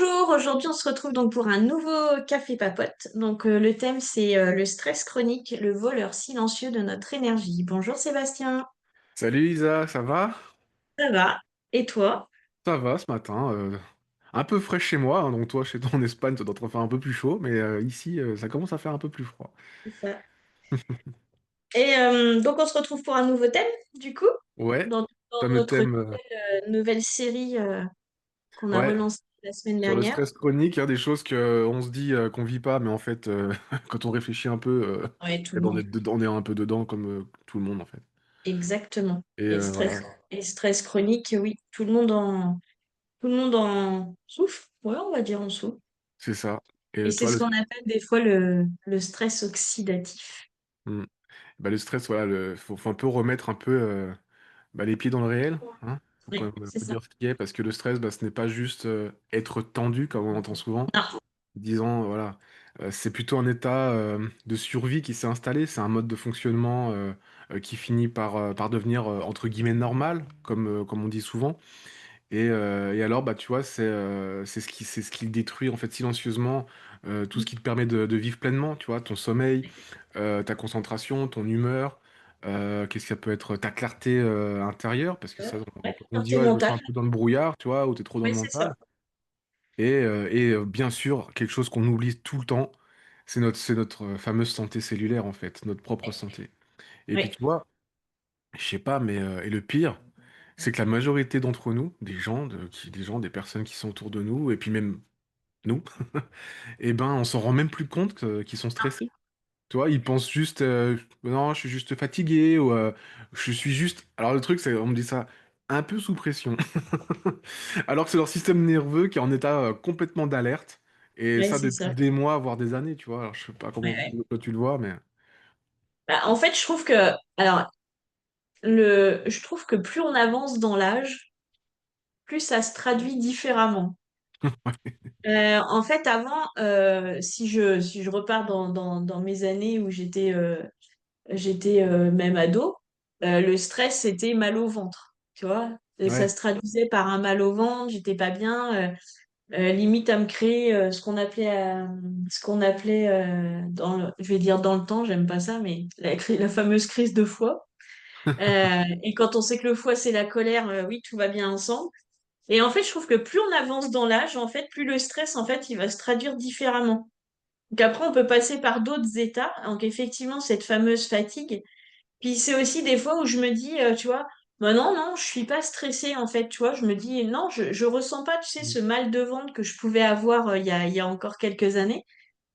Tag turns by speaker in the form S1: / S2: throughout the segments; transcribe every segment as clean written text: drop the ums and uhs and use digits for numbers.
S1: Bonjour, aujourd'hui on se retrouve donc pour un nouveau café papote. Le thème c'est le stress chronique, le voleur silencieux de notre énergie. Bonjour Sébastien,
S2: Salut Isa, ça va?
S1: ça va? Et toi?
S2: Ça va ce matin. Un peu frais chez moi, hein, donc toi chez toi en Espagne, ça doit te faire un peu plus chaud, mais ici ça commence à faire un peu plus froid.
S1: C'est ça. Donc on se retrouve pour un nouveau thème du coup,
S2: Ouais,
S1: dans
S2: fameux
S1: notre
S2: thème,
S1: nouvelle série qu'on a
S2: ouais,
S1: relancée la semaine
S2: sur le
S1: dernière.
S2: stress chronique, des choses que on se dit qu'on vit pas, mais en fait, quand on réfléchit un peu,
S1: Ouais, tout
S2: eh
S1: le
S2: ben,
S1: monde.
S2: on est un peu dedans comme tout le monde en fait.
S1: Exactement.
S2: Et
S1: Et
S2: voilà,
S1: stress chronique, oui, tout le monde en souffre. Ouais, on va dire en souffre.
S2: c'est ça.
S1: Et
S2: Et
S1: c'est
S2: toi,
S1: ce qu'on appelle des fois le stress oxydatif.
S2: hmm, bah, le stress, voilà, faut un peu remettre un peu les pieds dans le réel, hein. Faut quand
S1: Oui,
S2: même
S1: c'est ça.
S2: dire ce qui est, parce que le stress, ce n'est pas juste être tendu, comme on entend souvent,
S1: Non,
S2: disant, voilà, c'est plutôt un état de survie qui s'est installé, c'est un mode de fonctionnement qui finit par devenir, entre guillemets, normal, comme on dit souvent. Et alors, bah, tu vois, c'est ce qui détruit, en fait, silencieusement tout ce qui te permet de vivre pleinement, tu vois, ton sommeil, ta concentration, ton humeur, qu'est-ce que ça peut être, ta clarté intérieure, parce que ça,
S1: ouais,
S2: on dit,
S1: santé
S2: ouais, je me sens
S1: mentale.
S2: un peu dans le brouillard, tu vois, ou t'es trop dans
S1: Oui,
S2: le
S1: c'est
S2: mental.
S1: ça.
S2: Bien sûr, quelque chose qu'on oublie tout le temps, c'est notre fameuse santé cellulaire, en fait, notre propre santé. Et puis,
S1: Oui,
S2: tu vois, je sais pas, mais et le pire, c'est que la majorité d'entre nous, des personnes qui sont autour de nous, et puis même nous, eh ben, on s'en rend même plus compte qu'ils sont stressés. Tu vois, ils pensent juste, non, je suis juste fatigué, ou je suis juste. Alors le truc, c'est, on me dit ça un peu sous pression, alors que c'est leur système nerveux qui est en état complètement d'alerte, et
S1: oui,
S2: ça
S1: c'est
S2: depuis
S1: ça.
S2: des mois, voire des années, tu vois. Alors je sais pas
S1: Ouais,
S2: comment
S1: ouais.
S2: toi, tu le vois, mais
S1: Bah, en fait, alors, je trouve que plus on avance dans l'âge, plus ça se traduit différemment. En fait, avant, si je repars dans mes années où j'étais même ado, le stress, c'était mal au ventre, tu vois. Et ça
S2: ouais,
S1: se traduisait par un mal au ventre, j'étais pas bien. Limite à me créer ce qu'on appelait je vais dire dans le temps, j'aime pas ça, mais la fameuse crise de foie. Et quand on sait que le foie c'est la colère, oui, tout va bien ensemble. Et en fait, je trouve que plus on avance dans l'âge, en fait, plus le stress, en fait, il va se traduire différemment. Donc après, on peut passer par d'autres états. Donc effectivement, cette fameuse fatigue. Puis c'est aussi des fois où je me dis, tu vois, bah non, non, je suis pas stressée en fait, tu vois, je me dis, non, je ressens pas, tu sais, ce mal de ventre que je pouvais avoir il y a encore quelques années.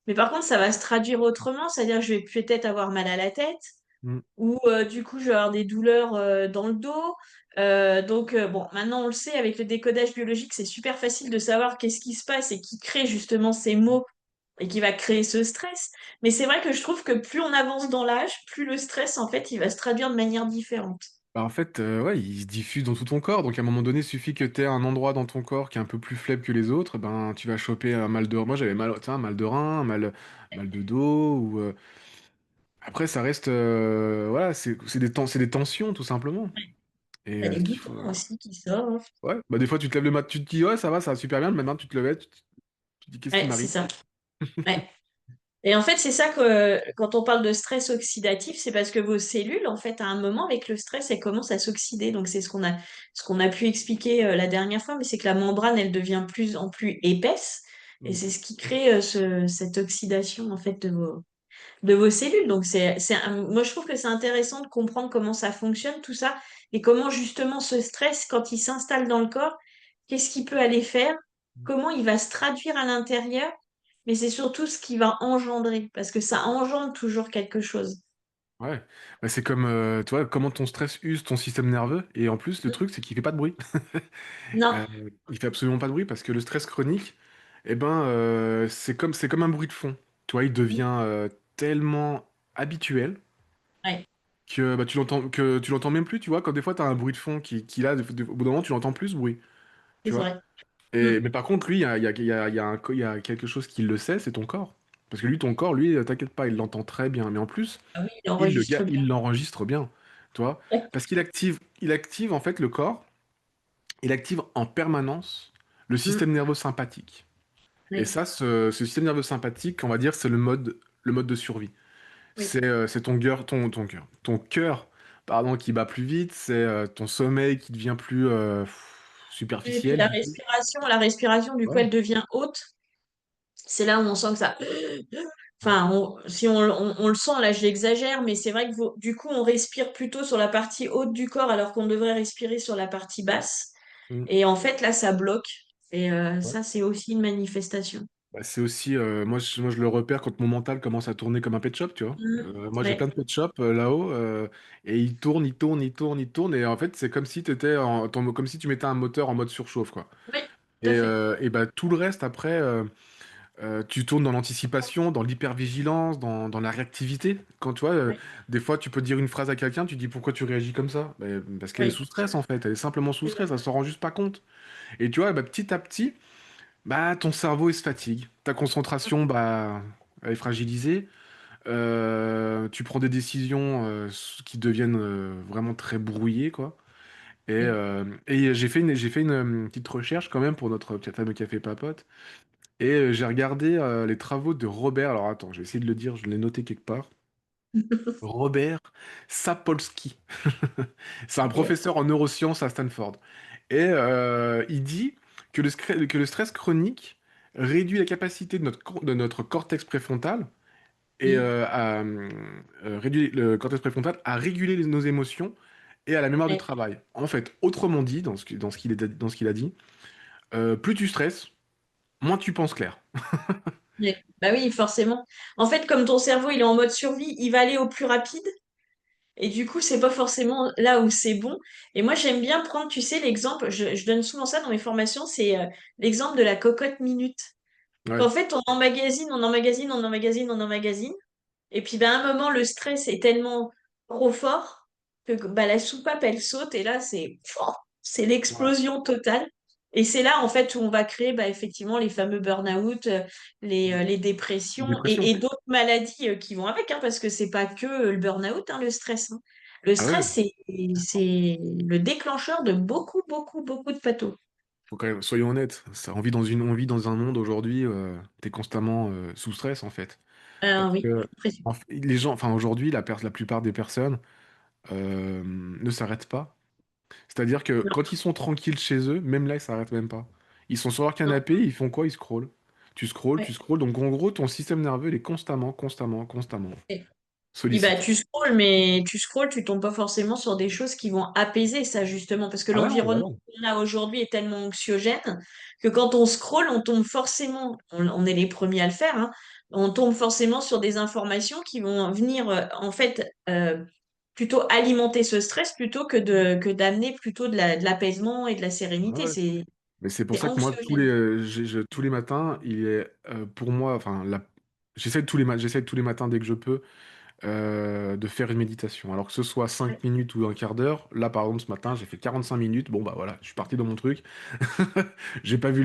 S1: Mais par contre, ça va se traduire autrement, c'est-à-dire que je vais peut-être avoir mal à la tête,
S2: Mm.
S1: ou du coup, je vais avoir des douleurs dans le dos. Bon, maintenant on le sait, avec le décodage biologique, c'est super facile de savoir qu'est-ce qui se passe et qui crée justement ces mots et qui va créer ce stress. Mais c'est vrai que je trouve que plus on avance dans l'âge, plus le stress, en fait, il va se traduire de manière différente.
S2: Bah, en fait, ouais, il se diffuse dans tout ton corps. Donc, à un moment donné, il suffit que tu aies un endroit dans ton corps qui est un peu plus faible que les autres. Ben, tu vas choper un mal de. Moi, j'avais mal, tu sais, un mal de rein, mal de dos. Après, ça reste. Voilà, c'est des tensions, tout simplement. Et
S1: T'as des
S2: qu'il
S1: boutons
S2: faut.
S1: aussi qui sortent.
S2: Ouais, bah, des fois, tu te lèves le matin, tu te dis, ouais, ça va super bien. Maintenant, tu te levais, tu te dis, qu'est-ce qui
S1: Ouais, c'est
S2: m'arrive?
S1: ça. Ouais. Et en fait, c'est ça que quand on parle de stress oxydatif, c'est parce que vos cellules, en fait, à un moment, avec le stress, elles commencent à s'oxyder. Donc, c'est ce qu'on a pu expliquer la dernière fois, mais c'est que la membrane, elle devient plus en plus épaisse. Et
S2: Mm.
S1: c'est ce qui crée cette oxydation, en fait, de vos cellules. Donc, moi, je trouve que c'est intéressant de comprendre comment ça fonctionne, tout ça, et comment justement ce stress, quand il s'installe dans le corps, qu'est-ce qu'il peut aller faire, comment il va se traduire à l'intérieur, mais c'est surtout ce qu'il va engendrer, parce que ça engendre toujours quelque chose.
S2: Ouais, bah, c'est comme, tu vois, comment ton stress use ton système nerveux. Et en plus, le truc, c'est qu'il fait pas de bruit.
S1: Non,
S2: Euh, il fait absolument pas de bruit parce que le stress chronique, eh ben, c'est comme un bruit de fond. Tu vois, il devient tellement habituel
S1: ouais,
S2: que bah, tu l'entends même plus. Tu vois, quand des fois, tu as un bruit de fond qui là, au bout d'un moment, tu l'entends plus, ce bruit.
S1: c'est
S2: Tu vois.
S1: vrai. Mm.
S2: Mais par contre, lui, il y a quelque chose qui le sait, c'est ton corps. Parce que lui, ton corps, lui, t'inquiète pas, il l'entend très bien. Mais en plus,
S1: Ah oui, il enregistre bien.
S2: il l'enregistre bien. Tu vois.
S1: Ouais.
S2: Parce il active en fait le corps, il active en permanence le
S1: Mm.
S2: système nerveux sympathique. Et
S1: Oui,
S2: ça, ce système nerveux sympathique, on va dire, c'est le mode de survie.
S1: oui.
S2: C'est ton cœur, pardon, qui bat plus vite, c'est ton sommeil qui devient plus
S1: Et puis
S2: superficiel, du coup.
S1: la respiration, du coup,
S2: Ouais.
S1: elle devient haute. C'est là où on sent que ça. Enfin, si on le sent, là, j'exagère, mais c'est vrai que du coup, on respire plutôt sur la partie haute du corps alors qu'on devrait respirer sur la partie basse.
S2: Mm.
S1: Et en fait, là, ça bloque. Et
S2: Ouais.
S1: ça, c'est aussi une manifestation.
S2: Bah, c'est aussi, moi, je le repère quand mon mental commence à tourner comme un pet shop, tu vois. Moi, j'ai
S1: Ouais,
S2: plein de pet shop là-haut, et il tourne, il tourne, il tourne, il tourne, et en fait, c'est comme si comme si tu mettais un moteur en mode surchauffe, quoi.
S1: oui, tout à fait.
S2: Et bah, tout le reste, après, tu tournes dans l'anticipation, dans l'hypervigilance, dans la réactivité. Quand tu vois,
S1: Oui,
S2: des fois, tu peux dire une phrase à quelqu'un, tu dis pourquoi tu réagis comme ça? Ben, parce qu'elle est
S1: oui,
S2: sous stress, en fait. Elle est simplement sous
S1: tout à
S2: stress, elle
S1: fait.
S2: s'en rend juste pas compte. Et tu vois, bah, petit à petit, bah, ton cerveau, il se fatigue. Ta concentration, bah, elle est fragilisée. Tu prends des décisions qui deviennent vraiment très brouillées, quoi.
S1: Oui.
S2: Et j'ai fait une petite recherche quand même pour notre fameux café papote. Et j'ai regardé les travaux de Robert. Alors attends, je vais essayer de le dire, je l'ai noté quelque part. Robert Sapolsky. C'est un
S1: Ok.
S2: professeur en neurosciences à Stanford. Et il dit que le stress chronique réduit la capacité de notre cortex préfrontal et
S1: Oui,
S2: réduit le cortex préfrontal à réguler nos émotions et à la mémoire du
S1: oui,
S2: travail. En fait, autrement dit, dans ce qu'il a dit, plus tu stresses, moins tu penses clair.
S1: oui. Bah oui, forcément. En fait, comme ton cerveau, il est en mode survie, il va aller au plus rapide. Et du coup, c'est pas forcément là où c'est bon. Et moi, j'aime bien prendre, tu sais, l'exemple, je donne souvent ça dans mes formations, c'est l'exemple de la cocotte minute.
S2: Ouais.
S1: Qu'en fait, on emmagasine, on emmagasine, on emmagasine, on emmagasine. Et puis, bah, à un moment, le stress est tellement trop fort que bah, la soupape, elle saute. Et là, c'est
S2: Ouais.
S1: l'explosion totale. Et c'est là, en fait, où on va créer bah, effectivement les fameux burn-out, les dépressions
S2: Dépression.
S1: et d'autres maladies qui vont avec, hein, parce que c'est pas que le burn-out, hein, le stress. Hein. Le
S2: Ah ouais,
S1: stress, c'est le déclencheur de beaucoup, beaucoup, beaucoup de pathos.
S2: faut quand même, soyons honnêtes, on vit dans un monde aujourd'hui, t'es constamment sous stress en fait. Parce
S1: Oui,
S2: que
S1: pression.
S2: les gens, enfin aujourd'hui, la plupart des personnes ne s'arrêtent pas. C'est-à-dire que
S1: Non,
S2: quand ils sont tranquilles chez eux, même là, ils s'arrêtent même pas. Ils sont sur leur
S1: non.
S2: canapé, ils font quoi? Ils scrollent. Tu
S1: Ouais.
S2: scrolles. Donc en gros, ton système nerveux, il est constamment
S1: Puis bah,
S2: sollicité.
S1: tu scrolles, mais tu scrolles, tu tombes pas forcément sur des choses qui vont apaiser ça, justement, parce que
S2: Ah ouais, non, bah
S1: l'environnement
S2: non.
S1: qu'on a aujourd'hui est tellement anxiogène que quand on scrolle, on tombe forcément, on est les premiers à le faire, hein, on tombe forcément sur des informations qui vont venir, en fait, plutôt alimenter ce stress plutôt que d'amener plutôt de l'apaisement et de la
S2: Ah
S1: sérénité.
S2: ouais. Mais c'est pour
S1: C'est
S2: ça que moi,
S1: anxiogène.
S2: tous les matins, il est pour moi, enfin, j'essaie tous les matins dès que je peux de faire une méditation. Alors que ce soit 5 minutes ou un quart d'heure, là par exemple ce matin, j'ai fait 45 minutes. Bon bah voilà, je suis parti dans mon truc. J'ai pas vu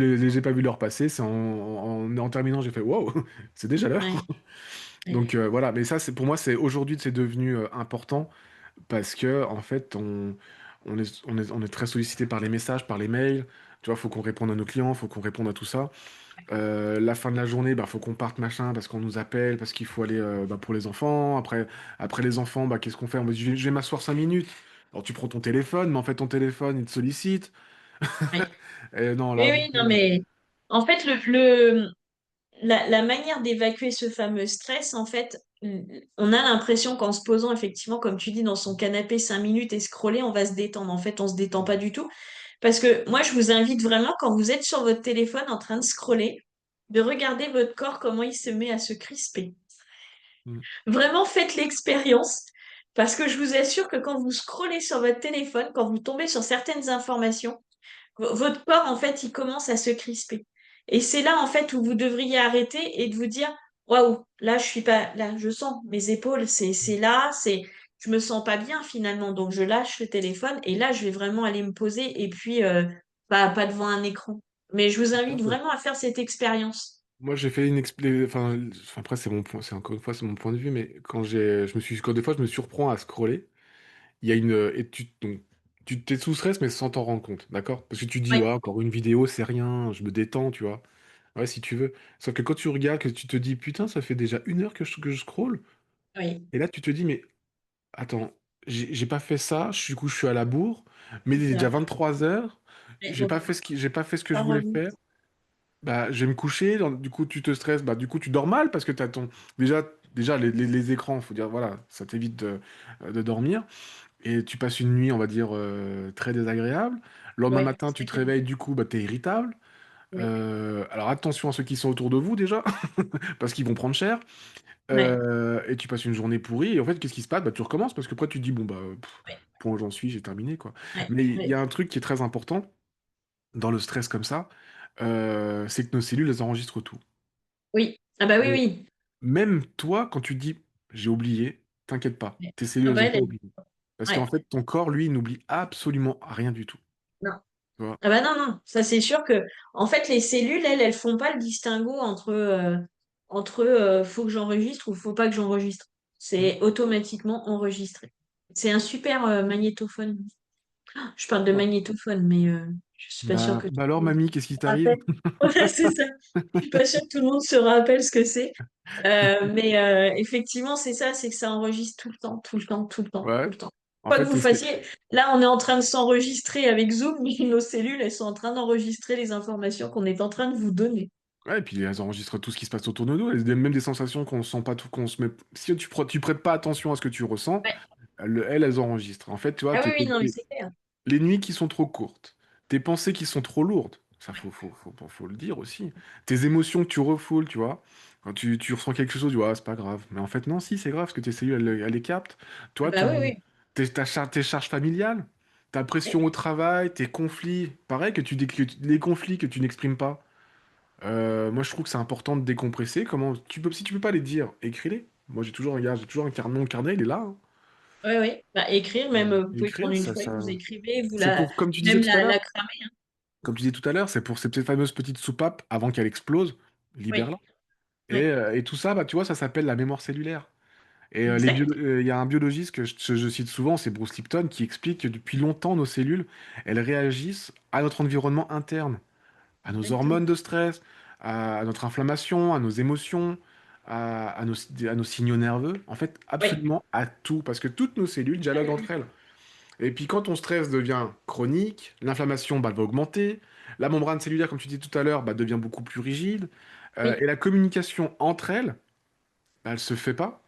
S2: l'heure passer. En terminant, j'ai fait wow, c'est déjà l'heure.
S1: Ouais, ouais,
S2: Donc voilà, mais ça, c'est pour moi, c'est aujourd'hui, c'est devenu important parce que en fait, on est très sollicité par les messages, par les mails. Tu vois, faut qu'on réponde à nos clients, faut qu'on réponde à tout ça. La fin de la journée, bah, faut qu'on parte machin parce qu'on nous appelle, parce qu'il faut aller bah, pour les enfants. Après les enfants, bah, qu'est-ce qu'on fait? On me dit, je vais m'asseoir 5 minutes. Alors tu prends ton téléphone, mais en fait ton téléphone, il te sollicite.
S1: ouais.
S2: Et non,
S1: Oui,
S2: là,
S1: oui, non, mais en fait, la manière d'évacuer ce fameux stress, en fait, on a l'impression qu'en se posant, effectivement, comme tu dis, dans son canapé 5 minutes et scroller, on va se détendre. En fait, on se détend pas du tout. Parce que moi, je vous invite vraiment, quand vous êtes sur votre téléphone en train de scroller, de regarder votre corps, comment il se met à se crisper.
S2: Mm.
S1: Vraiment, faites l'expérience. Parce que je vous assure que quand vous scrollez sur votre téléphone, quand vous tombez sur certaines informations, votre corps, en fait, il commence à se crisper. Et c'est là, en fait, où vous devriez arrêter et de vous dire, waouh, là, je suis pas, là, je sens mes épaules, c'est là, je me sens pas bien finalement. Donc, je lâche le téléphone et là, je vais vraiment aller me poser et puis, pas devant un écran. Mais je vous
S2: Tout à
S1: invite
S2: fait.
S1: vraiment à faire cette expérience.
S2: Moi, j'ai fait enfin, après, c'est mon point, c'est encore une fois, c'est mon point de vue, mais quand des fois, je me surprends à scroller, il y a et tu t'es sous stress, mais sans t'en rendre compte, d'accord? Parce que tu dis,
S1: Oui,
S2: ouais, encore une vidéo, c'est rien, je me détends, tu vois. Ouais, si tu veux. Sauf que quand tu regardes, que tu te dis, putain, ça fait déjà 1 heure que je scrolle.
S1: Oui,
S2: Et là, tu te dis, mais attends, j'ai pas fait ça, du coup, je suis à la bourre, mais il
S1: c'est
S2: est déjà
S1: ça.
S2: 23 heures,
S1: Mais bon,
S2: j'ai pas fait ce que
S1: ça
S2: je voulais
S1: remonte.
S2: faire. Bah, je vais me coucher, du coup, tu te stresses, bah, du coup, tu dors mal parce que t'as ton. Déjà les écrans, faut dire, voilà, ça t'évite de dormir. Et tu passes une nuit, on va dire, très désagréable. Le lendemain
S1: Ouais,
S2: matin, tu
S1: c'est
S2: te
S1: clair.
S2: réveilles, du coup, bah, t'es irritable.
S1: Oui,
S2: Alors attention à ceux qui sont autour de vous déjà, parce qu'ils vont prendre cher.
S1: ouais,
S2: Et tu passes une journée pourrie, et en fait, qu'est-ce qui se passe? Bah, tu recommences, parce que après, tu te dis, bon, bah,
S1: ouais,
S2: point où j'en suis, j'ai terminé, quoi.
S1: ouais,
S2: Mais il y
S1: ouais.
S2: a un truc qui est très important dans le stress comme ça, c'est que nos cellules, elles enregistrent tout.
S1: Oui. Ah bah oui,
S2: Et
S1: oui.
S2: même toi, quand tu te dis, j'ai oublié, t'inquiète pas,
S1: Ouais.
S2: tes cellules,
S1: Ah
S2: elles
S1: bah
S2: ont
S1: elle,
S2: pas oublié. Parce qu'en
S1: ouais.
S2: fait, ton corps, lui, il n'oublie absolument rien du tout.
S1: Non.
S2: Tu vois?
S1: Ah bah non, non. Ça c'est sûr que, en fait, les cellules, elles font pas le distinguo entre faut que j'enregistre ou faut pas que j'enregistre.
S2: Hmm.
S1: C'est automatiquement enregistré. C'est un super magnétophone. Je parle de
S2: Ouais.
S1: magnétophone, mais je suis pas sûre que tout
S2: Bah alors,
S1: le monde
S2: mamie, qu'est-ce qui
S1: se rappelle.
S2: t'arrive?
S1: Ouais, c'est ça. Je suis pas sûre que tout le monde se rappelle ce que c'est. Mais effectivement, c'est ça, c'est que ça enregistre tout le temps, tout le temps, tout le temps, tout
S2: Ouais.
S1: le temps.
S2: En
S1: Quoi que
S2: fait,
S1: vous fassiez, là, on est en train de s'enregistrer avec Zoom, mais nos cellules, elles sont en train d'enregistrer les informations qu'on est en train de vous donner.
S2: ouais, et puis elles enregistrent tout ce qui se passe autour de nous, même des sensations qu'on sent pas tout, qu'on se met. Si tu prêtes pas attention à ce que tu ressens,
S1: Ouais.
S2: elles enregistrent. En fait, tu vois,
S1: Ah oui, oui, non, mais c'est clair.
S2: les nuits qui sont trop courtes, tes pensées qui sont trop lourdes, ça faut le dire aussi. Tes émotions que tu refoules, tu vois. Quand tu ressens quelque chose, tu vois, ah, c'est pas grave. Mais en fait, non, si, c'est grave, parce que tes cellules, elles les captent.
S1: Ah
S2: Toi,
S1: bah oui, oui.
S2: tes charges familiales, ta
S1: Ouais,
S2: pression au travail, tes conflits, pareil, les conflits que tu n'exprimes pas. Moi, je trouve que c'est important de décompresser. Si tu peux pas les dire, écris-les. Moi, regarde, j'ai toujours mon carnet, il est là, hein.
S1: ouais, ouais. Bah, écrire, même, vous pouvez prendre
S2: Écrire,
S1: une feuille, vous écrivez,
S2: c'est pour, comme tu disais
S1: même
S2: tout à l'heure,
S1: la cramer.
S2: comme tu disais tout à l'heure, c'est pour ces fameuses petites soupapes avant qu'elle explose,
S1: Oui,
S2: libère-la.
S1: oui,
S2: Et tout ça, bah, tu vois, ça s'appelle la mémoire cellulaire. Et
S1: exact.
S2: il y a un biologiste que je cite souvent, c'est Bruce Lipton, qui explique que depuis longtemps, nos cellules, elles réagissent à notre environnement interne, à nos
S1: Exactement.
S2: hormones de stress, à notre inflammation, à nos émotions, à nos signaux nerveux, en fait,
S1: Oui,
S2: absolument à tout, parce que toutes nos cellules dialoguent entre elles. Et puis quand ton stress devient chronique, l'inflammation bah, elle va augmenter, la membrane cellulaire, comme tu disais tout à l'heure, bah, devient beaucoup plus rigide,
S1: oui.
S2: et la communication entre elles, bah, elle se fait pas.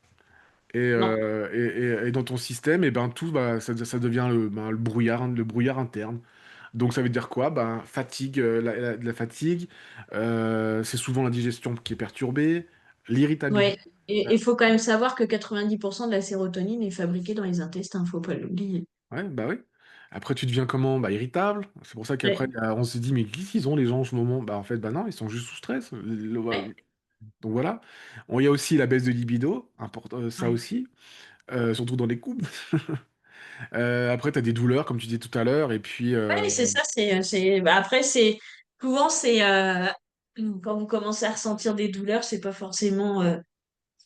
S1: Non.
S2: Et dans ton système, et ben tout, bah, ça devient le brouillard interne. Donc ça veut dire quoi? Ben, fatigue, de la fatigue, c'est souvent la digestion qui est perturbée, l'irritabilité.
S1: Ouais. Et il faut quand même savoir que 90% de la sérotonine est fabriquée dans les intestins, faut pas l'oublier.
S2: Ouais, bah oui. Après, tu deviens comment? Bah, irritable. C'est pour ça qu'après,
S1: Ouais,
S2: on se dit, mais qu'est-ce qu'ils ont les gens en ce moment? Bah, en fait, bah non, ils sont juste sous stress.
S1: ouais,
S2: Donc voilà. Il y a aussi la baisse de libido, ça
S1: ouais.
S2: aussi, surtout dans les couples. Après, tu as des douleurs, comme tu disais tout à l'heure, et puis,
S1: Ouais, c'est ça, bah, après, souvent, quand vous commencez à ressentir des douleurs, c'est pas forcément,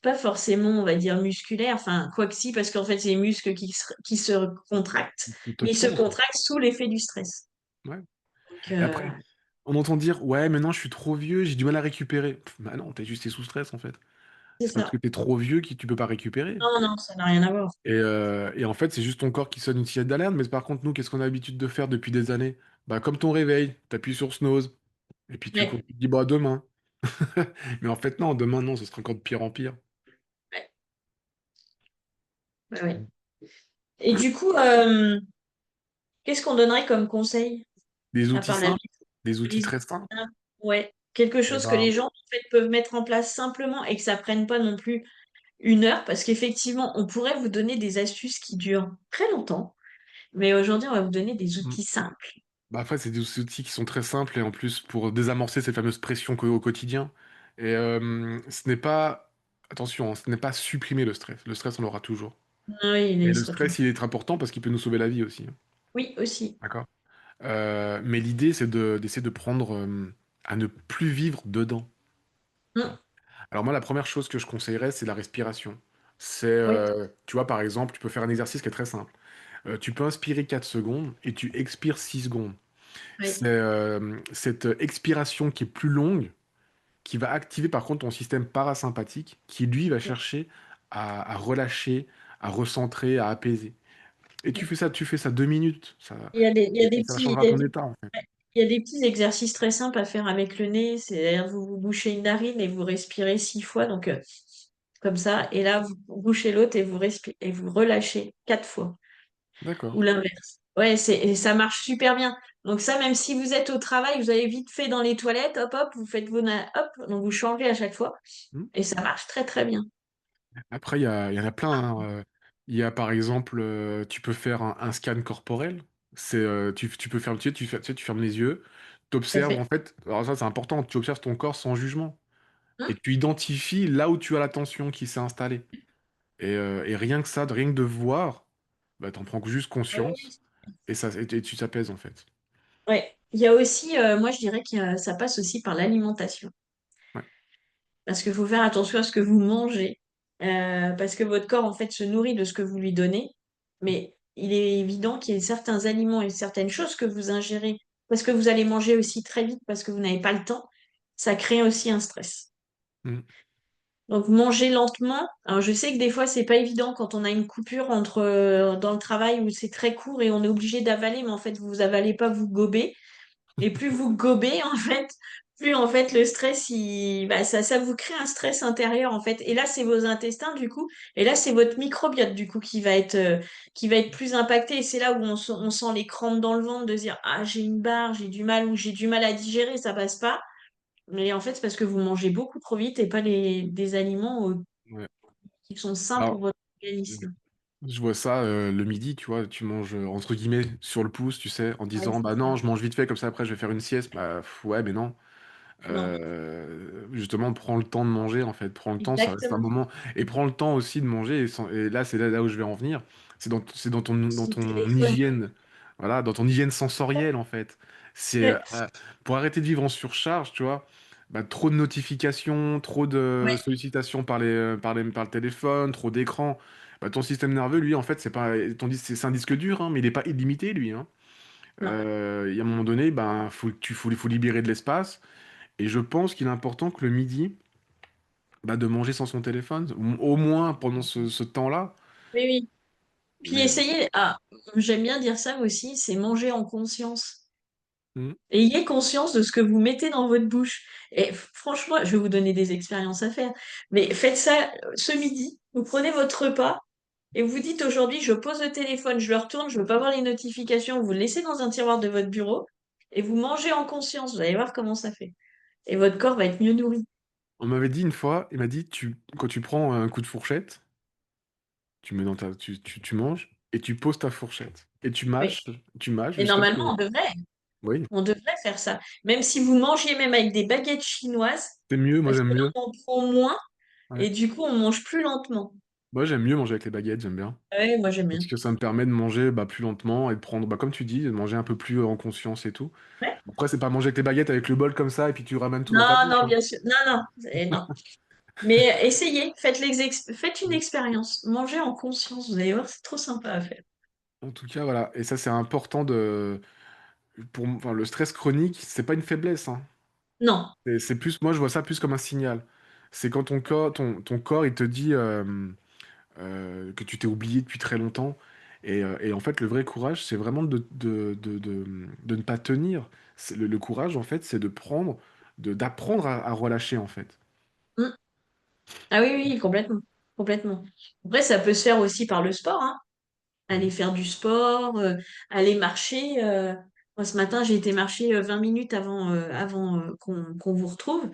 S1: on va dire, musculaire, enfin, quoi que si, parce qu'en fait, c'est les muscles qui se contractent,
S2: tu te
S1: mais ils se
S2: tends.
S1: contractent sous l'effet du stress.
S2: Ouais.
S1: Donc,
S2: Et après, on entend dire, ouais, maintenant je suis trop vieux, j'ai du mal à récupérer. Bah non, t'es juste sous stress en fait.
S1: c'est
S2: C'est pas parce que
S1: ça.
S2: t'es trop vieux que tu peux pas récupérer.
S1: Non, non, ça n'a rien à voir.
S2: Et en fait, c'est juste ton corps qui sonne une sirène d'alerte. Mais par contre, nous, qu'est-ce qu'on a l'habitude de faire depuis des années? Bah, comme ton réveil, t'appuies sur snooze, et puis
S1: Ouais,
S2: tu te dis, bah, demain. Mais en fait, non, demain, non, ce sera encore de pire en pire.
S1: ouais, ouais, ouais. Et du coup, qu'est-ce qu'on donnerait comme conseil,
S2: Des
S1: à
S2: outils
S1: part la
S2: simples, des outils
S1: visualisation?
S2: très simples.
S1: Ouais, quelque
S2: Et
S1: chose que les
S2: ben,
S1: gens, en fait, peuvent mettre en place simplement et que ça prenne pas non plus 1 heure, parce qu'effectivement, on pourrait vous donner des astuces qui durent très longtemps, mais aujourd'hui, on va vous donner des
S2: hmm.
S1: outils simples.
S2: Bah, après, c'est des outils qui sont très simples et en plus pour désamorcer ces fameuses pressions au quotidien. Et ce n'est pas, attention, hein, ce n'est pas supprimer le stress. Le stress, on l'aura toujours.
S1: Oui,
S2: Et
S1: il
S2: le
S1: sera toujours.
S2: stress, il est important parce qu'il peut nous sauver la vie aussi, hein.
S1: Oui, aussi.
S2: D'accord? Mais l'idée, c'est d'essayer de prendre à ne plus vivre dedans. Tu vois.
S1: Mm.
S2: Alors moi, la première chose que je conseillerais, c'est la respiration.
S1: Oui,
S2: Tu vois, par exemple, tu peux faire un exercice qui est très simple. Tu peux inspirer 4 secondes et tu expires 6 secondes.
S1: oui,
S2: Cette expiration qui est plus longue, qui va activer par contre ton système parasympathique, qui lui va chercher à relâcher, à recentrer, à apaiser. Et tu fais ça 2 minutes, ça,
S1: Il y a des
S2: et ça
S1: petits,
S2: changera ton état en fait.
S1: il y a des petits exercices très simples à faire avec le nez. C'est-à-dire, vous bouchez une narine et vous respirez 6 fois, donc comme ça. Et là, vous bouchez l'autre et vous respirez et vous relâchez 4 fois. Ou
S2: D'accord.
S1: l'inverse. Ouais, et ça marche super bien. Donc ça, même si vous êtes au travail, vous avez vite fait dans les toilettes, hop, hop, vous faites hop, donc vous changez à chaque fois.
S2: Hmm.
S1: Et ça marche très, très bien.
S2: Après, il y en a plein, hein. Il y a par exemple, tu peux faire un scan corporel. Tu peux faire, tu sais, tu fermes les yeux, tu
S1: Tout à
S2: observes
S1: fait.
S2: en fait, alors ça c'est important, tu observes ton corps sans jugement.
S1: Hum.
S2: Et tu identifies là où tu as la tension qui s'est installée. Et rien que ça, rien que de voir, bah, t'en prends juste
S1: Ah
S2: conscience
S1: oui.
S2: et, ça, et tu t'apaises en fait.
S1: Ouais. Il y a aussi, moi je dirais que ça passe aussi par l'alimentation.
S2: Ouais.
S1: Parce qu'il faut faire attention à ce que vous mangez. Parce que votre corps, en fait, se nourrit de ce que vous lui donnez. Mais il est évident qu'il y a certains aliments et certaines choses que vous ingérez, parce que vous allez manger aussi très vite, parce que vous n'avez pas le temps, ça crée aussi un stress.
S2: Mm.
S1: Donc manger lentement. Alors je sais que des fois c'est pas évident quand on a une coupure entre dans le travail où c'est très court et on est obligé d'avaler, mais en fait vous avalez pas, vous gobez. Et plus vous gobez, en fait, plus en fait le stress, ça vous crée un stress intérieur, en fait. Et là, c'est vos intestins, du coup. Et là, c'est votre microbiote, du coup, qui va être plus impacté. Et c'est là où on sent les crampes dans le ventre de se dire, ah, j'ai une barre, j'ai du mal, ou j'ai du mal à digérer, ça passe pas. Mais en fait, c'est parce que vous mangez beaucoup trop vite et pas des aliments
S2: Ouais.
S1: qui sont sains pour
S2: Alors,
S1: votre
S2: je
S1: organisme.
S2: je vois ça le midi, tu vois, tu manges entre guillemets sur le pouce, tu sais, en
S1: Ouais,
S2: disant
S1: c'est
S2: bah
S1: ça.
S2: non, je mange vite fait, comme ça après je vais faire une sieste. Bah ouais, mais non.
S1: Non,
S2: Justement, prends le temps de manger, en fait. Prends le temps, ça reste un
S1: exactement.
S2: moment. Et prends le temps aussi de manger. Et là, c'est là où je vais en venir. C'est dans
S1: Son
S2: ton
S1: téléphone.
S2: hygiène. Voilà, dans ton hygiène sensorielle, en fait. C'est
S1: Ouais.
S2: pour arrêter de vivre en surcharge, tu vois. Bah, trop de notifications, trop de
S1: Ouais.
S2: sollicitations par le téléphone, trop d'écran. Bah, ton système nerveux, lui, en fait, c'est pas, c'est un disque dur, hein, mais il n'est pas illimité, lui, hein.
S1: Non.
S2: Il y a un moment donné, ben, faut libérer de l'espace. Et je pense qu'il est important que le midi, bah, de manger sans son téléphone, au moins pendant ce temps-là.
S1: Oui, oui. Puis
S2: Mais
S1: essayez, j'aime bien dire ça aussi, c'est manger en conscience.
S2: hmm,
S1: Ayez conscience de ce que vous mettez dans votre bouche. Et franchement, je vais vous donner des expériences à faire. Mais faites ça ce midi. Vous prenez votre repas et vous dites aujourd'hui, je pose le téléphone, je le retourne, je veux pas voir les notifications. Vous le laissez dans un tiroir de votre bureau et vous mangez en conscience. Vous allez voir comment ça fait. Et votre corps va être mieux nourri.
S2: on m'avait dit une fois, il m'a dit, quand tu prends un coup de fourchette, tu mets dans tu manges et tu poses ta fourchette. Et
S1: Oui.
S2: tu mâches
S1: Et
S2: jusqu'à ce
S1: normalement,
S2: que... Oui,
S1: on devrait faire ça. Même si vous mangez même avec des baguettes chinoises,
S2: c'est mieux, moi
S1: parce que
S2: j'aime
S1: là,
S2: mieux.
S1: on en prend moins.
S2: Ouais.
S1: Et du coup, on mange plus lentement.
S2: Moi j'aime mieux manger avec les baguettes, j'aime bien.
S1: Ouais, moi j'aime bien.
S2: Parce que ça me permet de manger bah, plus lentement et de prendre, bah, comme tu dis, de manger un peu plus en conscience et tout.
S1: Ouais.
S2: Après, c'est pas manger avec les baguettes avec le bol comme ça et puis tu ramènes tout dans ta
S1: Non,
S2: bouche,
S1: non,
S2: hein.
S1: bien sûr. Non, non, non. Mais essayez, faites une
S2: Mm.
S1: expérience. Mangez en conscience, vous allez voir, c'est trop sympa à faire.
S2: En tout cas, voilà. Et ça, c'est important enfin, le stress chronique, c'est pas une faiblesse, hein.
S1: Non.
S2: C'est plus, moi, je vois ça plus comme un signal. C'est quand ton corps, il te dit que tu t'es oublié depuis très longtemps. Et en fait, le vrai courage, c'est vraiment de ne pas tenir. Le courage, en fait, c'est d'apprendre à relâcher, en fait.
S1: Mm. Ah oui, oui, oui, complètement. Complètement. Après, ça peut se faire aussi par le sport, hein. Aller
S2: Mhm.
S1: faire du sport, aller marcher. Moi, ce matin, j'ai été marcher 20 minutes avant qu'on vous retrouve.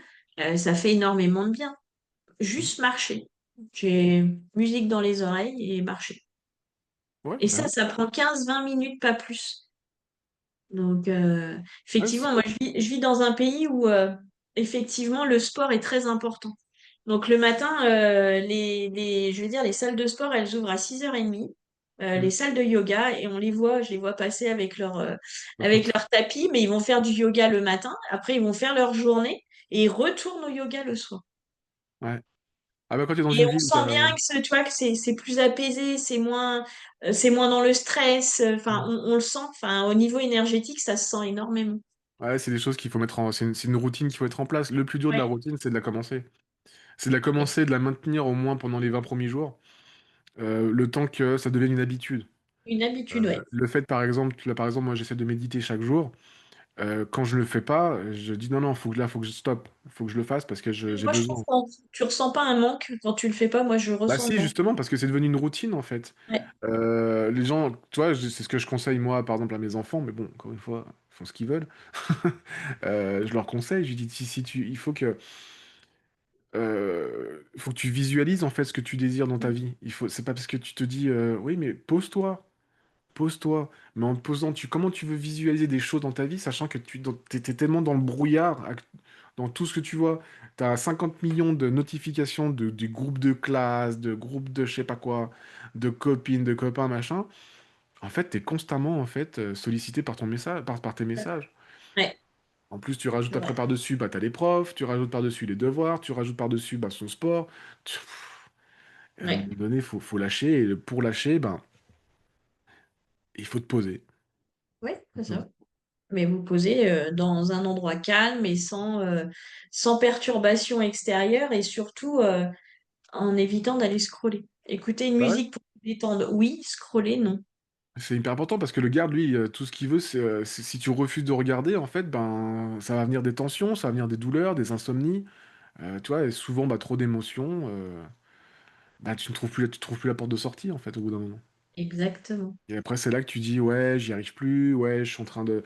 S1: Ça fait énormément de bien. Juste marcher. J'ai musique dans les oreilles et marcher.
S2: Ouais,
S1: Et
S2: bah
S1: ça,
S2: oui.
S1: ça prend 15-20 minutes, pas plus. Donc,
S2: Ouais,
S1: effectivement, moi, je vis dans un pays où, effectivement, le sport est très important. Donc, le matin, je veux dire, les salles de sport, elles ouvrent à 6h30, les
S2: mm.
S1: salles de yoga, et je les vois passer
S2: Bah,
S1: avec leur tapis, mais ils vont faire du yoga le matin, après, ils vont faire leur journée, et ils retournent au yoga le soir.
S2: ouais. Ah bah quand tu es dans
S1: Et
S2: une
S1: on
S2: ville où
S1: sent
S2: t'as...
S1: bien tu vois, que c'est plus apaisé, c'est moins dans le stress. Enfin,
S2: Mm.
S1: on le sent. Enfin, au niveau énergétique, ça se sent énormément.
S2: Ouais, c'est des choses qu'il faut mettre en. C'est une routine qu'il faut mettre en place. Le plus dur de la
S1: Ouais.
S2: routine, c'est de la commencer. C'est de la commencer, de la maintenir au moins pendant les 20 premiers jours, le temps que ça devienne une habitude.
S1: Une habitude, ouais.
S2: Le fait, par exemple, là, par exemple, moi, j'essaie de méditer chaque jour. Quand je le fais pas, je dis non, non, faut que je stoppe. Faut que je le fasse parce que j'ai
S1: Moi, je trouve
S2: besoin.
S1: que tu ressens pas un manque quand tu le fais pas. Moi, je
S2: Bah
S1: ressens le
S2: si,
S1: manque.
S2: justement, parce que c'est devenu une routine, en fait.
S1: Ouais.
S2: Les gens, tu vois, c'est ce que je conseille, moi, par exemple, à mes enfants, mais bon, encore une fois, ils font ce qu'ils veulent. Je leur conseille, je dis, il faut que tu visualises, en fait, ce que tu désires dans ta vie. C'est pas parce que tu te dis, oui, mais pose-toi. Mais en te posant, comment tu veux visualiser des choses dans ta vie, sachant que t'es tellement dans le brouillard, dans tout ce que tu vois. Tu as 50 millions de notifications du groupe de classe, de groupe de je sais pas quoi, de copines, de copains, machin. En fait, tu es constamment en fait, sollicité par ton message, par tes messages.
S1: Ouais.
S2: En plus, tu rajoutes après
S1: Ouais.
S2: par-dessus, bah, tu as les profs, tu rajoutes par-dessus les devoirs, tu rajoutes par-dessus bah, son sport. À un moment
S1: Ouais.
S2: donné, faut lâcher. Et pour lâcher, ben, il faut te poser.
S1: Ouais, c'est
S2: Mm.
S1: ça. Mais vous posez dans un endroit calme et sans perturbation extérieure et surtout en évitant d'aller scroller. Écouter une
S2: Bah ouais.
S1: musique pour vous détendre, oui, scroller, non.
S2: C'est hyper important parce que le garde, lui, tout ce qu'il veut, c'est si tu refuses de regarder, en fait, ben, ça va venir des tensions, ça va venir des douleurs, des insomnies, tu vois, et souvent, bah, trop d'émotions, bah, tu ne trouves plus la porte de sortie, en fait, au bout d'un moment.
S1: Exactement.
S2: Et après, c'est là que tu dis, ouais, j'y arrive plus, ouais, je suis en train de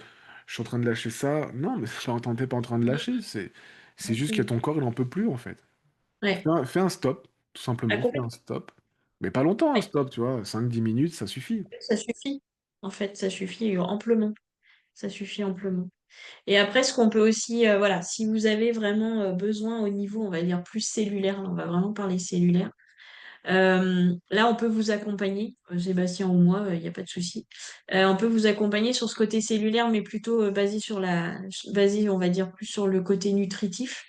S2: lâcher ça. Non, mais t'es pas en train de lâcher, c'est juste que
S1: Exactement.
S2: ton corps, il en peut plus, en fait.
S1: Ouais.
S2: Fais un stop, tout
S1: Ah,
S2: simplement, fais un
S1: complètement.
S2: stop. Mais pas longtemps, un
S1: Ouais.
S2: stop, tu vois, 5-10 minutes, ça suffit.
S1: Ça suffit. En fait, ça suffit amplement. Ça suffit amplement. Et après, ce qu'on peut aussi, voilà, si vous avez vraiment besoin au niveau, on va dire, plus cellulaire, là, on va vraiment parler cellulaire. Là, on peut vous accompagner, Sébastien ou moi, il n'y a pas de souci. On peut vous accompagner sur ce côté cellulaire, mais plutôt basé, on va dire, plus sur le côté nutritif,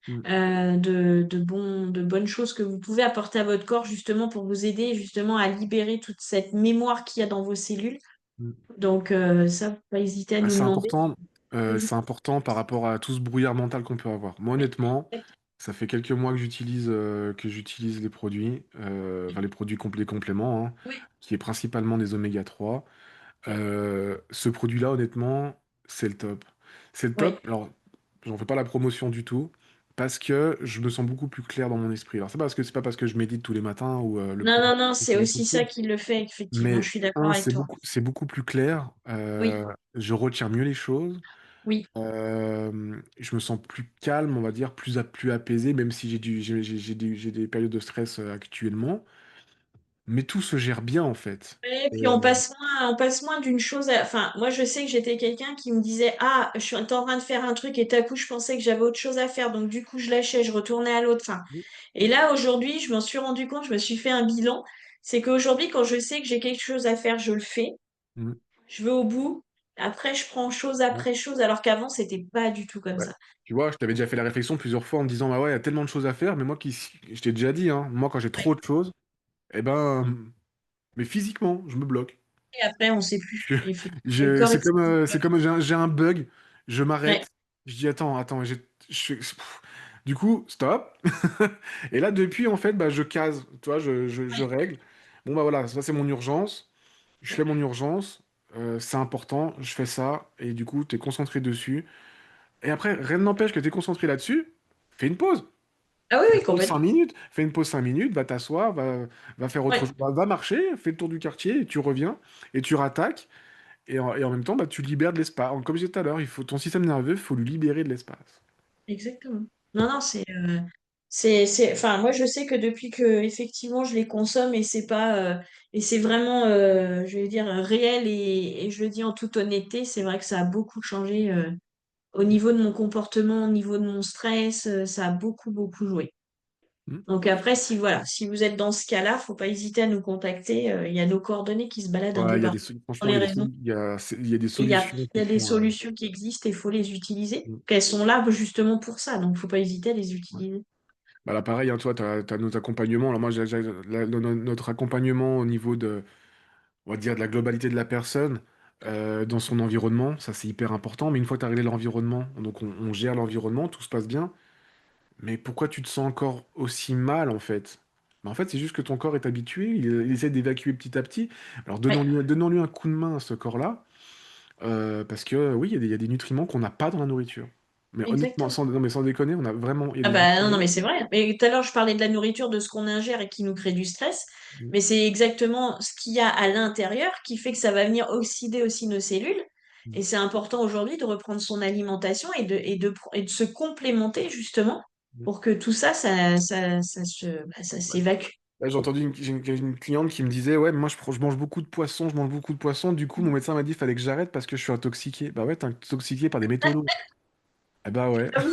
S2: Mm,
S1: de bonnes choses que vous pouvez apporter à votre corps justement pour vous aider justement à libérer toute cette mémoire qu'il y a dans vos cellules.
S2: mm.
S1: Donc, ça, faut pas hésiter à
S2: Ah,
S1: nous
S2: c'est
S1: demander.
S2: important, c'est important par rapport à tout ce brouillard mental qu'on peut avoir. Moi, honnêtement, ça fait quelques mois que j'utilise les produits, enfin les produits les compléments, hein,
S1: Oui,
S2: qui est principalement des oméga 3. Ce produit-là, honnêtement, c'est le top. C'est le
S1: oui.
S2: top. Alors, j'en fais pas la promotion du tout parce que je me sens beaucoup plus clair dans mon esprit. Alors, c'est pas parce que je médite tous les matins ou le
S1: Non,
S2: produit
S1: non, non,
S2: est
S1: c'est aussi ça
S2: ineffectif.
S1: qui le fait, effectivement. Je
S2: Mais
S1: suis d'accord
S2: un,
S1: avec
S2: c'est
S1: toi.
S2: beaucoup plus clair.
S1: Oui,
S2: Je retiens mieux les choses.
S1: oui.
S2: Je me sens plus calme, on va dire, plus apaisé, même si j'ai des périodes de stress actuellement. Mais tout se gère bien, en fait.
S1: Et
S2: Et,
S1: puis on passe moins d'une chose à... Enfin, moi je sais que j'étais quelqu'un qui me disait, ah, je suis en train de faire un truc et tout à coup je pensais que j'avais autre chose à faire, donc du coup je lâchais, je retournais à l'autre. Enfin, et là aujourd'hui, je m'en suis rendu compte, je me suis fait un bilan. C'est qu'aujourd'hui, quand je sais que j'ai quelque chose à faire, je le fais,
S2: Mm,
S1: je vais au bout. Après, je prends chose
S2: ouais.
S1: après chose, alors qu'avant, c'était pas du tout comme
S2: Ouais.
S1: ça.
S2: Tu vois, je t'avais déjà fait la réflexion plusieurs fois en me disant, bah ouais, il y a tellement de choses à faire, mais moi je t'ai déjà dit, hein, moi quand j'ai trop de choses, eh ben, mais physiquement, je me bloque.
S1: Et après, on sait plus.
S2: Je-
S1: Effectivement, le corps,
S2: c'est comme, j'ai un bug, je
S1: ouais,
S2: m'arrête, je dis, attends, pff. Du coup, stop. Et là, depuis, en fait, bah, je case, tu vois, je
S1: ouais,
S2: règle. Bon, bah voilà, ça c'est mon urgence, je fais mon urgence, c'est important, je fais ça, et du coup, tu es concentré dessus. Et après, rien n'empêche que tu es concentré là-dessus, fais une pause.
S1: ah oui,
S2: Fais
S1: oui,
S2: une pause 5
S1: complètement.
S2: minutes. Fais une pause 5 minutes, va t'asseoir, va faire autre
S1: Ouais.
S2: chose. Va marcher, fais le tour du quartier, et tu reviens, et tu rattaques. Et en même temps, bah, tu libères de l'espace. Comme je disais tout à l'heure, ton système nerveux, il faut lui libérer de l'espace.
S1: Exactement. Non, non, enfin, moi, je sais que depuis que, effectivement, je les consomme et c'est vraiment, je vais dire, réel et je le dis en toute honnêteté, c'est vrai que ça a beaucoup changé, au niveau de mon comportement, au niveau de mon stress, ça a beaucoup, beaucoup joué.
S2: Hmm.
S1: Donc après, si vous êtes dans ce cas-là, faut pas hésiter à nous contacter. Il y a nos coordonnées qui se baladent un
S2: Ouais,
S1: peu partout sur
S2: franchement,
S1: les réseaux.
S2: il y a des
S1: Et
S2: solutions
S1: il y
S2: qui
S1: a des
S2: sont.
S1: solutions qui existent et il faut les utiliser.
S2: Hmm.
S1: Qu'elles sont là justement pour ça, donc il faut pas hésiter à les
S2: Ouais.
S1: utiliser.
S2: Bah là, pareil, hein, toi, tu as nos accompagnements. Alors, moi, notre accompagnement au niveau on va dire, de la globalité de la personne. dans son environnement, ça c'est hyper important. Mais une fois que tu as réglé l'environnement, donc on gère l'environnement, tout se passe bien. Mais pourquoi tu te sens encore aussi mal en fait? En fait, c'est juste que ton corps est habitué, il essaie d'évacuer petit à petit. Alors
S1: Ouais,
S2: donnons-lui un coup de main à ce corps-là, parce que oui, il y a des nutriments qu'on n'a pas dans la nourriture. Mais honnêtement,
S1: exactement.
S2: non, mais sans déconner, on a vraiment, il y a
S1: Ah
S2: des
S1: bah non, non, mais
S2: nutriments.
S1: c'est vrai. Mais tout à l'heure, je parlais de la nourriture, de ce qu'on ingère et qui nous crée du stress. Mais c'est exactement ce qu'il y a à l'intérieur qui fait que ça va venir oxyder aussi nos cellules. Et c'est important aujourd'hui de reprendre son alimentation et de se complémenter justement pour que tout ça, ça s'évacue.
S2: Là, j'ai une cliente qui me disait, ouais, moi je mange beaucoup de poissons, je mange beaucoup de poissons. Du coup, mon médecin m'a dit qu'il fallait que j'arrête parce que je suis intoxiqué. Bah ouais, t'es intoxiqué par des métaux lourds. Eh bah ouais.
S1: Ah oui,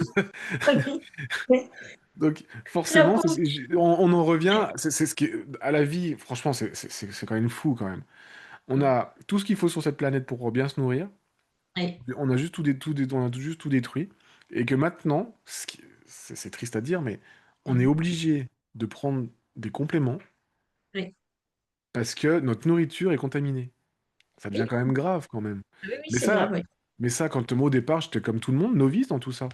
S1: ah oui. Mais
S2: Donc
S1: la
S2: forcément,
S1: pauvre.
S2: on en revient, c'est ce qui à la vie, franchement, c'est quand même fou quand même. On a tout ce qu'il faut sur cette planète pour bien se nourrir.
S1: Ouais,
S2: On a juste on a juste tout détruit. Et que maintenant, c'est triste à dire, mais on est obligé de prendre des compléments
S1: ouais.
S2: parce que notre nourriture est contaminée. Ça devient
S1: Oui,
S2: quand même grave quand même.
S1: oui, oui,
S2: Mais
S1: c'est grave,
S2: ça,
S1: oui.
S2: mais ça, quand moi au départ, j'étais comme tout le monde, novice dans tout ça.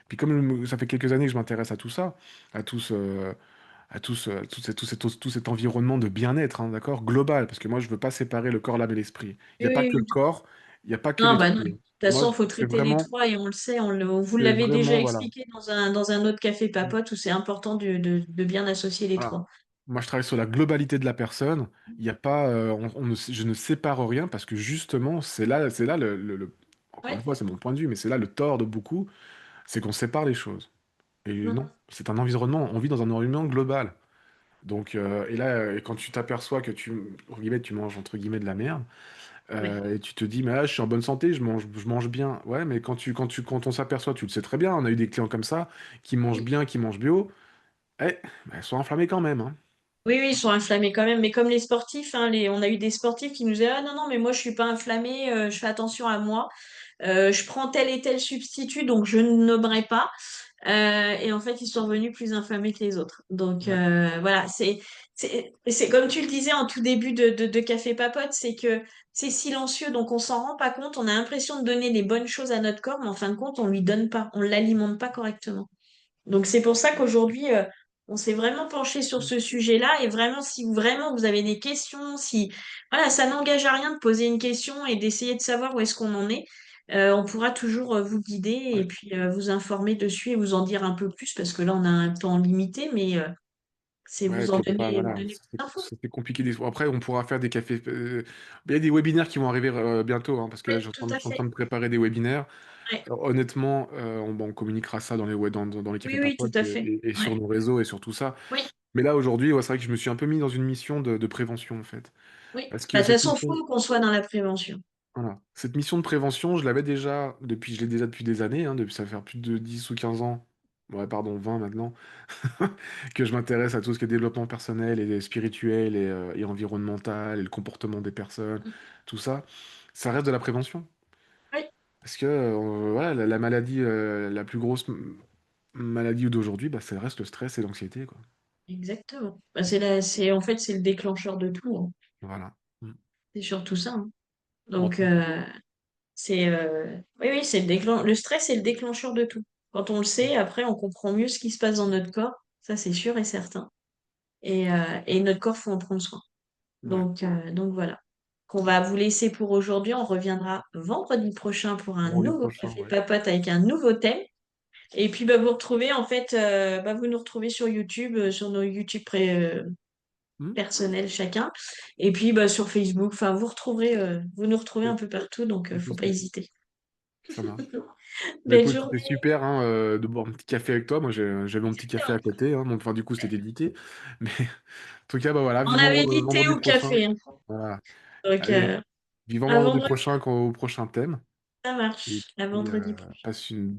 S2: Puis comme ça fait quelques années que je m'intéresse à tout ça, à tout ce, tout cet environnement de bien-être, hein, d'accord, global, parce que moi je veux pas séparer le corps, l'âme et l'esprit. Il n'y
S1: Oui,
S2: a pas
S1: oui,
S2: que le
S1: oui.
S2: corps, il n'y a pas que
S1: Non, bah non. De
S2: l'esprit, hein.
S1: toute
S2: Moi,
S1: façon, il faut
S2: c'est
S1: traiter les
S2: vraiment,
S1: trois et on le sait, on vous
S2: c'est
S1: l'avez déjà
S2: vraiment, voilà.
S1: expliqué dans un autre café papote où c'est important de bien associer les
S2: Voilà.
S1: trois.
S2: Moi, je travaille sur la globalité de la personne. Il y a pas, je ne sépare rien parce que justement, c'est là encore une
S1: Ouais,
S2: fois, c'est mon point de vue, mais c'est là le tort de beaucoup, c'est qu'on sépare les choses. Et
S1: non,
S2: non, c'est un environnement, on vit dans un environnement global. Donc, et là, quand tu t'aperçois que entre guillemets, tu manges entre guillemets de la merde,
S1: ouais,
S2: et tu te dis, mais là, je suis en bonne santé, je mange bien. Ouais, mais quand on s'aperçoit, tu le sais très bien, on a eu des clients comme ça, qui mangent
S1: oui.
S2: bien, qui mangent bio, eh, bah, ils sont enflammés quand même, hein.
S1: Oui, oui, ils sont inflammés quand même, mais comme les sportifs, hein, on a eu des sportifs qui nous disaient, ah non, non, mais moi je suis pas inflammé, je fais attention à moi, je prends tel et tel substitut, donc je ne nommerai pas. Et en fait, ils sont revenus plus inflammés que les autres. Donc
S2: Ouais,
S1: voilà, c'est comme tu le disais en tout début de Café Papote, c'est que c'est silencieux, donc on s'en rend pas compte. On a l'impression de donner les bonnes choses à notre corps, mais en fin de compte, on lui donne pas, on l'alimente pas correctement. Donc c'est pour ça qu'aujourd'hui, on s'est vraiment penché sur ce sujet-là. Et vraiment, si vraiment vous avez des questions, si voilà, ça n'engage à rien de poser une question et d'essayer de savoir où est-ce qu'on en est. On pourra toujours vous guider et
S2: ouais.
S1: puis vous informer dessus et vous en dire un peu plus parce que là, on a un temps limité, mais c'est
S2: Ouais, et
S1: vous
S2: puis
S1: en
S2: on peut pas,
S1: donner, vous
S2: voilà,
S1: donner plus d'infos.
S2: c'était compliqué. Après, on pourra faire des cafés. Il y a des webinaires qui vont arriver bientôt, hein, parce que
S1: Oui,
S2: là,
S1: tout
S2: je
S1: à
S2: suis en train
S1: fait.
S2: de préparer des webinaires.
S1: Ouais.
S2: Alors, honnêtement, on communiquera ça dans les cafés
S1: Oui, oui, tout
S2: papotes
S1: à fait.
S2: et
S1: Ouais.
S2: sur nos réseaux et sur tout ça.
S1: Oui,
S2: Mais là, aujourd'hui, ouais, c'est vrai que je me suis un peu mis dans une mission de prévention, en fait.
S1: oui.
S2: Parce
S1: Bah,
S2: que
S1: de toute
S2: cette
S1: façon, il
S2: mission,
S1: faut qu'on soit dans la prévention.
S2: voilà, cette mission de prévention, je l'ai déjà depuis des années, hein, ça fait plus de 10 ou 15 ans. Ouais, pardon, 20 maintenant, que je m'intéresse à tout ce qui est développement personnel et spirituel et environnemental et le comportement des personnes, tout ça. Ça reste de la prévention.
S1: Oui.
S2: Parce que voilà, la maladie, la plus grosse maladie d'aujourd'hui, bah, ça reste le stress et l'anxiété, quoi.
S1: Exactement. Bah, en fait, c'est le déclencheur de tout, hein.
S2: Voilà. Mm.
S1: C'est surtout ça, hein.
S2: Bon,
S1: Donc, oui, oui, le stress, c'est le déclencheur de tout. Quand on le sait, après, on comprend mieux ce qui se passe dans notre corps. Ça, c'est sûr et certain. Et notre corps, faut en prendre soin.
S2: ouais.
S1: Donc voilà. Qu'on va vous laisser pour aujourd'hui. On reviendra vendredi prochain pour un
S2: Vendredi
S1: nouveau
S2: prochain,
S1: café
S2: ouais.
S1: papote avec un nouveau thème. Et puis, bah, vous retrouvez, en fait, vous nous retrouvez sur YouTube, sur nos YouTube
S2: Mm.
S1: personnels chacun. Et puis, bah, sur Facebook, enfin, vous nous retrouvez un
S2: Et-
S1: peu partout, donc
S2: et
S1: faut pas
S2: Facebook,
S1: hésiter.
S2: ça marche. Bah
S1: Belle
S2: écoute, c'était
S1: journée.
S2: super hein, de boire un petit café avec toi. Moi, j'avais mon petit café à côté, hein, donc enfin, du coup, c'était délité. Mais en tout cas, bah voilà,
S1: On avait dit thé
S2: vendredi
S1: ou
S2: prochain.
S1: café, hein.
S2: Voilà.
S1: Donc,
S2: Allez, vivant
S1: à
S2: vendredi
S1: vendredi,
S2: prochain au prochain thème.
S1: ça
S2: Et
S1: marche. À
S2: puis,
S1: vendredi prochain.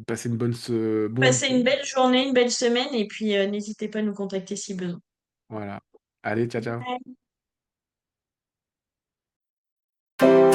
S2: passez une bonne bon
S1: Passez une
S2: week-end.
S1: belle journée, une belle semaine, et puis n'hésitez pas à nous contacter si besoin.
S2: Voilà. Allez, ciao, ciao.
S1: Bye.